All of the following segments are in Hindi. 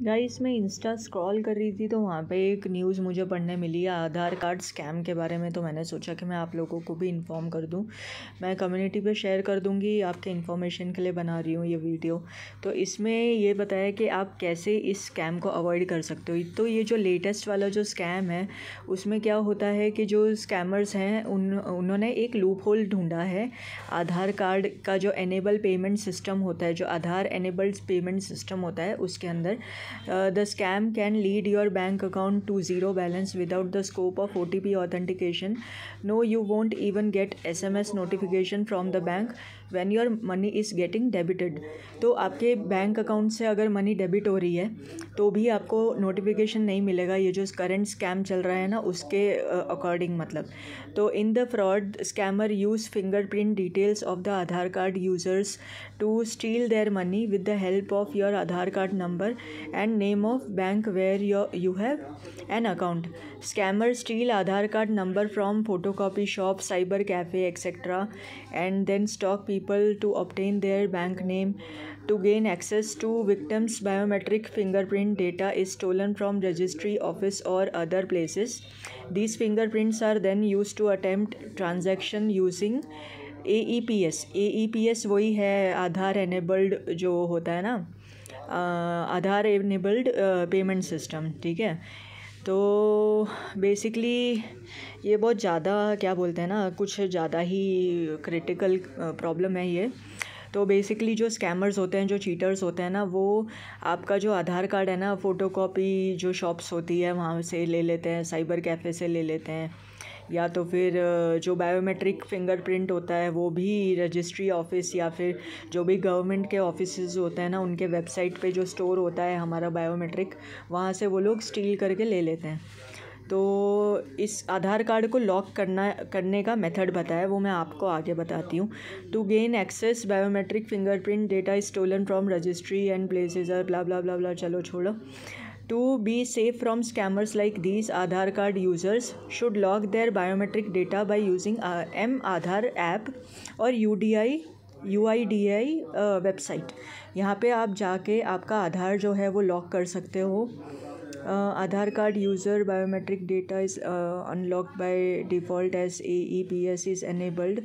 गाइस मैं इंस्टा स्क्रॉल कर रही थी तो वहाँ पे एक न्यूज़ मुझे पढ़ने मिली आधार कार्ड स्कैम के बारे में। तो मैंने सोचा कि मैं आप लोगों को भी इन्फॉर्म कर दूँ। मैं कम्युनिटी पे शेयर कर दूँगी, आपके इन्फॉर्मेशन के लिए बना रही हूँ ये वीडियो। तो इसमें ये बताया कि आप कैसे इस स्कैम को अवॉइड कर सकते हो। तो ये जो लेटेस्ट वाला जो स्कैम है उसमें क्या होता है कि जो स्कैमर्स हैं उन्होंने एक लूप होल ढूंढा है। आधार कार्ड का जो एनेबल पेमेंट सिस्टम होता है, जो आधार एनेबल्ड पेमेंट सिस्टम होता है, उसके अंदर the scam can lead your bank account to zero balance without the scope of OTP authentication. No, you won't even get SMS notification from the bank when your money is getting debited. तो आपके बैंक अकाउंट से अगर मनी डेबिट हो रही है तो भी आपको नोटिफिकेशन नहीं मिलेगा। ये जो करंट स्कैम चल रहा है ना उसके अकॉर्डिंग मतलब। तो in the fraud scammer use fingerprint details of the Aadhaar card users to steal their money with the help of your Aadhaar card number and name of bank where you have an account. Scammers steal Aadhaar card number from photocopy shop, cyber cafe, etc. and then stalk people to obtain their bank name. To gain access to victims' biometric fingerprint data is stolen from registry office or other places. These fingerprints are then used to attempt transaction using AEPS. AEPS वही है आधार एनेबल्ड जो होता है ना, आधार एनेबल्ड पेमेंट सिस्टम। ठीक है, तो बेसिकली ये बहुत ज़्यादा क्या बोलते हैं ना, कुछ ज़्यादा ही क्रिटिकल प्रॉब्लम है ये। तो बेसिकली जो स्कैमर्स होते हैं, जो चीटर्स होते हैं ना, वो आपका जो आधार कार्ड है ना, फ़ोटोकॉपी जो शॉप्स होती है वहाँ से ले लेते हैं, साइबर कैफ़े से ले लेते हैं, या तो फिर जो बायोमेट्रिक फिंगरप्रिंट होता है वो भी रजिस्ट्री ऑफिस या फिर जो भी गवर्नमेंट के ऑफिसेज होते हैं ना, उनके वेबसाइट पे जो स्टोर होता है हमारा बायोमेट्रिक, वहाँ से वो लोग स्टील करके ले लेते हैं। तो इस आधार कार्ड को लॉक करने का मेथड बताया, वो मैं आपको आगे बताती हूँ। To gain access biometric fingerprint data stolen from registry and places blah blah blah blah, चलो छोड़ो। To be safe from scammers like these, Aadhaar card users should log their biometric data by using M-Aadhaar app और UIDAI वेबसाइट। यहाँ पे आप जाके आपका आधार जो है वो लॉक कर सकते हो। Aadhaar card user biometric data is unlocked by default as AEPS is enabled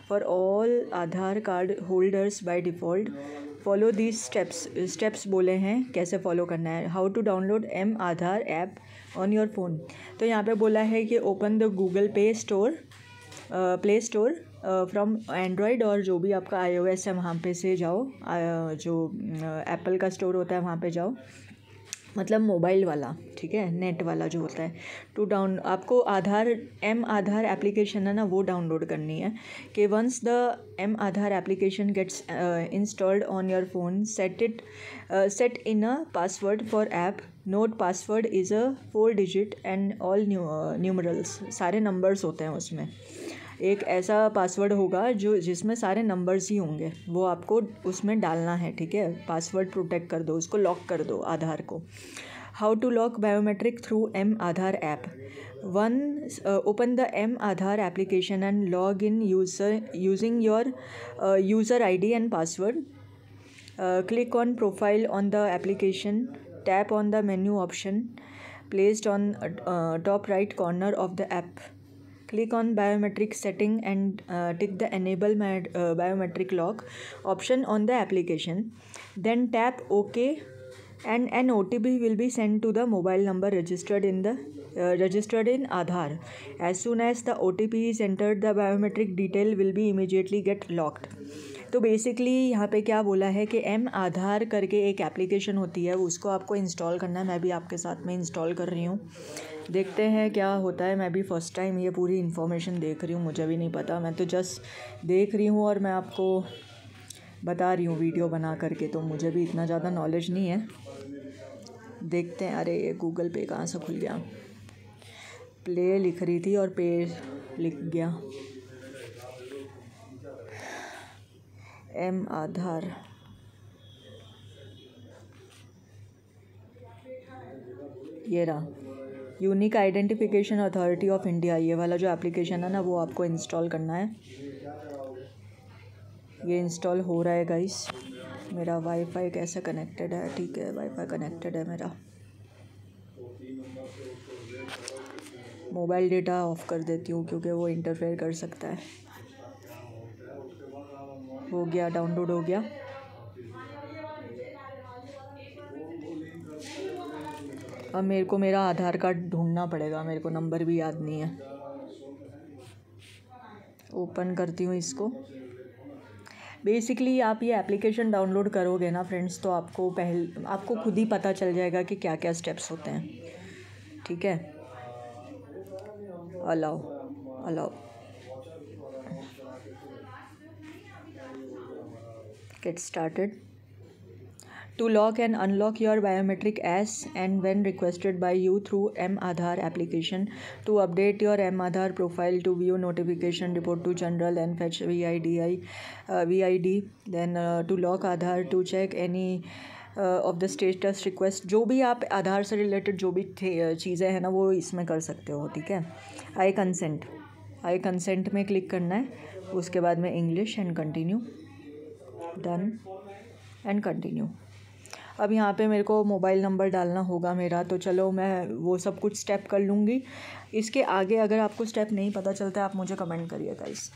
for all Aadhaar card holders by default. Follow these steps बोले हैं कैसे फॉलो करना है। How to download M-Aadhaar app on your phone. तो यहाँ पे बोला है कि open the Google Play Store from Android, और जो भी आपका iOS है वहाँ पे से जाओ, जो एप्पल का स्टोर होता है वहाँ पे जाओ, मतलब मोबाइल वाला, ठीक है, नेट वाला जो होता है। आपको M-Aadhaar एप्लीकेशन है ना, वो डाउनलोड करनी है। कि once the M-Aadhaar application gets installed on your phone, set in a password for app. Note password is a 4 digit and all numerals, सारे नंबर्स होते हैं उसमें। एक ऐसा पासवर्ड होगा जिसमें सारे नंबर्स ही होंगे, वो आपको उसमें डालना है। ठीक है, पासवर्ड प्रोटेक्ट कर दो, उसको लॉक कर दो आधार को। How to lock biometric through M-Aadhaar app. Open the M-Aadhaar application and log in using your user ID and password. Click on profile on the application. Tap on the menu option placed on top right corner of the app. Click on biometric setting and tick the enable biometric lock option on the application. Then tap OK and an OTP will be sent to the mobile number registered in Aadhaar. As soon as the OTP is entered, the biometric detail will be immediately get locked. तो बेसिकली यहाँ पे क्या बोला है कि M-Aadhaar करके एक एप्लीकेशन होती है, उसको आपको इंस्टॉल करना है। मैं भी आपके साथ में इंस्टॉल कर रही हूँ, देखते हैं क्या होता है। मैं भी फ़र्स्ट टाइम ये पूरी इन्फॉर्मेशन देख रही हूँ, मुझे भी नहीं पता, मैं तो जस्ट देख रही हूँ और मैं आपको बता रही हूँ वीडियो बना करके। तो मुझे भी इतना ज़्यादा नॉलेज नहीं है, देखते हैं। अरे ये गूगल पे कहाँ से खुल गया, प्ले लिख रही थी और पे लिख गया। M-Aadhaar, ये रहा, unique identification authority of India, ये वाला जो एप्लीकेशन है ना वो आपको इंस्टॉल करना है। ये इंस्टॉल हो रहा है गाइस, मेरा वाईफाई कैसे कनेक्टेड है? ठीक है, वाईफाई कनेक्टेड है मेरा। मोबाइल डेटा ऑफ़ कर देती हूँ क्योंकि वो इंटरफेयर कर सकता है। हो गया, डाउनलोड हो गया। अब मेरे को मेरा आधार कार्ड ढूंढना पड़ेगा, मेरे को नंबर भी याद नहीं है। ओपन करती हूँ इसको। बेसिकली आप ये एप्लीकेशन डाउनलोड करोगे ना फ्रेंड्स, तो आपको खुद ही पता चल जाएगा कि क्या क्या स्टेप्स होते हैं। ठीक है, allow get started. To lock and unlock your biometric as and when requested by you through mAadhaar application, to update your mAadhaar profile, to view notification, report to general and fetch VID, then to lock Aadhaar, to check any of the status request। जो भी आप आधार से रिलेटेड जो भी चीज़ें हैं ना वो इसमें कर सकते हो। ठीक है, आई कंसेंट में क्लिक करना है। उसके बाद में English and continue, done and continue. अब यहाँ पे मेरे को मोबाइल नंबर डालना होगा मेरा, तो चलो मैं वो सब कुछ स्टेप कर लूँगी। इसके आगे अगर आपको स्टेप नहीं पता चलता है आप मुझे कमेंट करिए गाइस।